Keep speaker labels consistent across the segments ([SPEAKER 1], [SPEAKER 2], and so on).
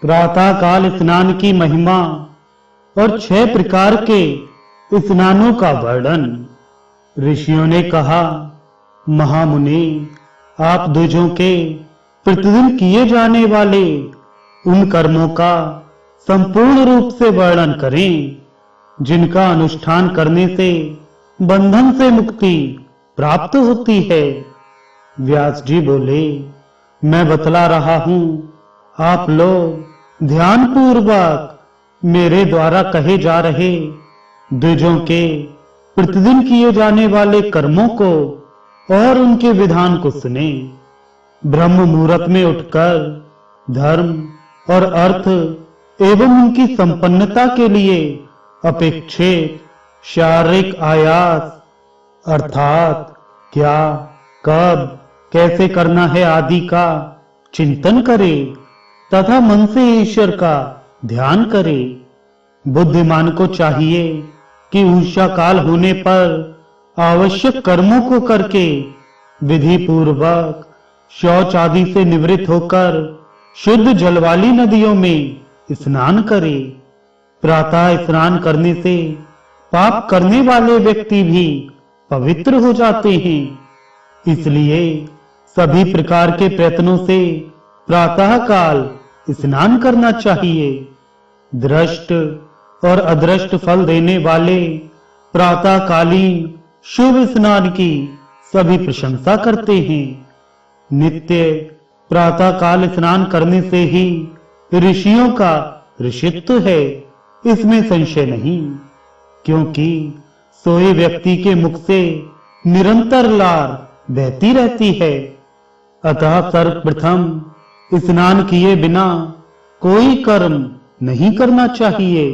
[SPEAKER 1] प्रातः काल स्नान की महिमा और 6 प्रकार के स्नानों का वर्णन। ऋषियों ने कहा, महामुनि, आप द्विजों के प्रतिदिन किए जाने वाले उन कर्मों का संपूर्ण रूप से वर्णन करें जिनका अनुष्ठान करने से बंधन से मुक्ति प्राप्त होती है। व्यास जी बोले, मैं बतला रहा हूं, आप लोग ध्यान पूर्वक मेरे द्वारा कहे जा रहे द्विजों के प्रतिदिन किए जाने वाले कर्मों को और उनके विधान को सुने। ब्रह्म मुहूर्त में उठकर धर्म और अर्थ एवं उनकी संपन्नता के लिए अपेक्षित शारीरिक आयास अर्थात क्या, कब, कैसे करना है आदि का चिंतन करे तथा मन से ईश्वर का ध्यान करे। बुद्धिमान को चाहिए कि ऊषा काल होने पर आवश्यक कर्मों को करके विधि पूर्वक शौच आदि से निवृत्त होकर शुद्ध जल वाली नदियों में स्नान करे। प्रातः स्नान करने से पाप करने वाले व्यक्ति भी पवित्र हो जाते हैं। इसलिए सभी प्रकार के प्रयत्नों से प्रातः काल स्नान करना चाहिए। दृष्ट और अदृष्ट फल देने वाले प्रातःकालीन शुभ स्नान की सभी प्रशंसा करते हैं। नित्य प्रातः काल स्नान करने से ही ऋषियों का ऋषित्व है, इसमें संशय नहीं, क्योंकि सोए व्यक्ति के मुख से निरंतर लार बहती रहती है। अतः सर्वप्रथम स्नान किए बिना कोई कर्म नहीं करना चाहिए।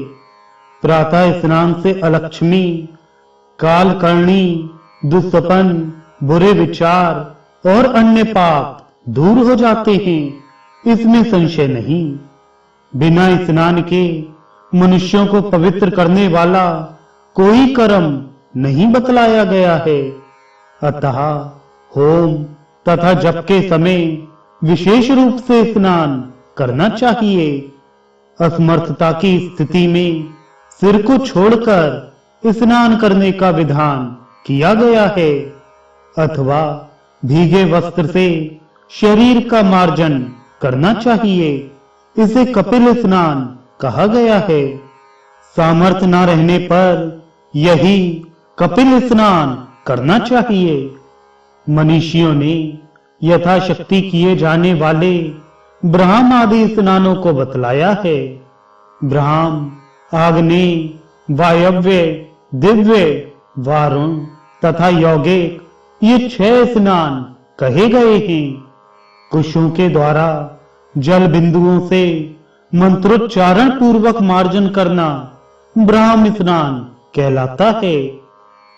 [SPEAKER 1] प्रातः स्नान से अलक्ष्मी, कालकर्णी, दुष्सपन, बुरे विचार और अन्य पाप दूर हो जाते हैं, इसमें संशय नहीं। बिना स्नान के मनुष्यों को पवित्र करने वाला कोई कर्म नहीं बतलाया गया है। अतः होम तथा जप के समय विशेष रूप से स्नान करना चाहिए। असमर्थता की स्थिति में सिर को छोड़कर स्नान करने का विधान किया गया है, अथवा भीगे वस्त्र से शरीर का मार्जन करना चाहिए। इसे कपिल स्नान कहा गया है। सामर्थ्य न रहने पर यही कपिल स्नान करना चाहिए। मनीषियों ने यथाशक्ति किए जाने वाले ब्राह्म आदि स्नानों को बतलाया है। ब्राह्म, आग्नेय, वायव्य, दिव्य, वारुण तथा यौगिक, ये 6 स्नान कहे गए हैं। कुशों के द्वारा जल बिंदुओं से मंत्रोच्चारण पूर्वक मार्जन करना ब्राह्म स्नान कहलाता है।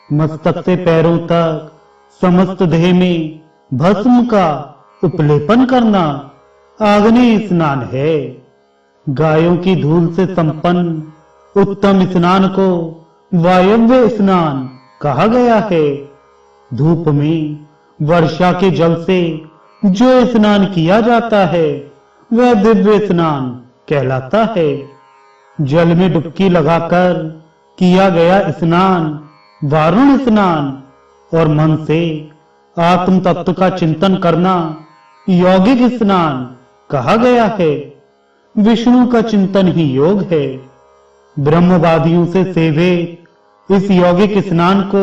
[SPEAKER 1] मस्तक से पैरों तक समस्त देह में भस्म का उपलेपन करना आग्नेय स्नान है। गायों की धूल से संपन्न उत्तम स्नान को वायव्य स्नान कहा गया है। धूप में वर्षा के जल से जो स्नान किया जाता है वह दिव्य स्नान कहलाता है। जल में डुबकी लगाकर किया गया स्नान वारुण स्नान और मन से आत्म तत्व का चिंतन करना यौगिक स्नान कहा गया है। विष्णु का चिंतन ही योग है। ब्रह्मवादियों से सेवित इस यौगिक स्नान को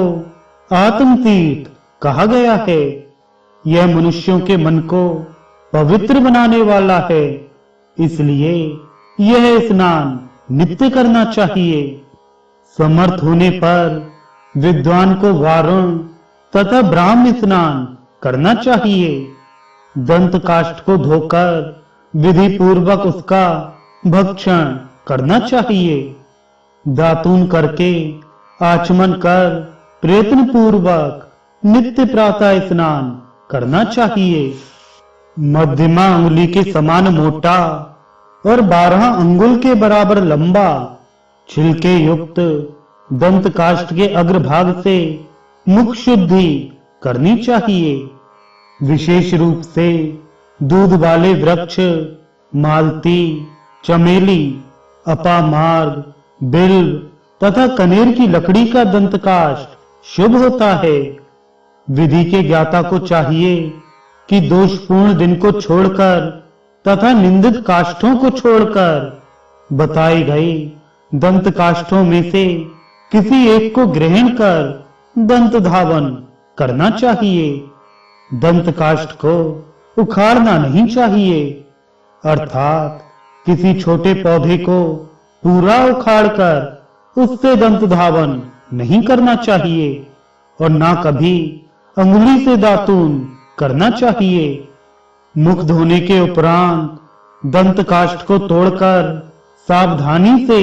[SPEAKER 1] आत्म तीर्थ कहा गया है। यह मनुष्यों के मन को पवित्र बनाने वाला है, इसलिए यह स्नान नित्य करना चाहिए। समर्थ होने पर विद्वान को वारुण तथा ब्राह्म स्नान करना चाहिए। दंत काष्ठ को धोकर विधि पूर्वक उसका भक्षण करना चाहिए। दातून करके आचमन कर प्रयत्न पूर्वक नित्य प्रातः स्नान करना चाहिए। मध्यमा अंगुली के समान मोटा और 12 अंगुल के बराबर लंबा छिलके युक्त दंत काष्ठ के अग्रभाग से मुख शुद्धि करनी चाहिए। विशेष रूप से दूध वाले वृक्ष, मालती, चमेली, अपामार्ग, बिल्व तथा कनेर की लकड़ी का दंतकाष्ठ शुभ होता है। विधि के ज्ञाता को चाहिए कि दोषपूर्ण दिन को छोड़कर तथा निंदित काष्ठों को छोड़कर बताई गई दंत काष्ठों में से किसी एक को ग्रहण कर दंत धावन करना चाहिए। दंत काष्ठ को उखाड़ना नहीं चाहिए, अर्थात किसी छोटे पौधे को पूरा उखाड़कर उससे दंत धावन नहीं करना चाहिए और ना कभी अंगुली से दातून करना चाहिए। मुख धोने के उपरांत दंत काष्ठ को तोड़कर सावधानी से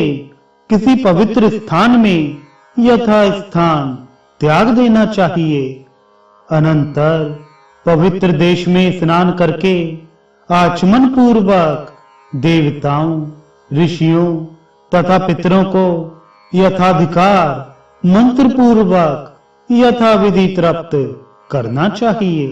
[SPEAKER 1] किसी पवित्र स्थान में यथा स्थान त्याग देना चाहिए। अनंतर पवित्र देश में स्नान करके आचमन पूर्वक देवताओं, ऋषियों तथा पितरों को यथाधिकार मंत्र पूर्वक यथाविधि तृप्त करना चाहिए।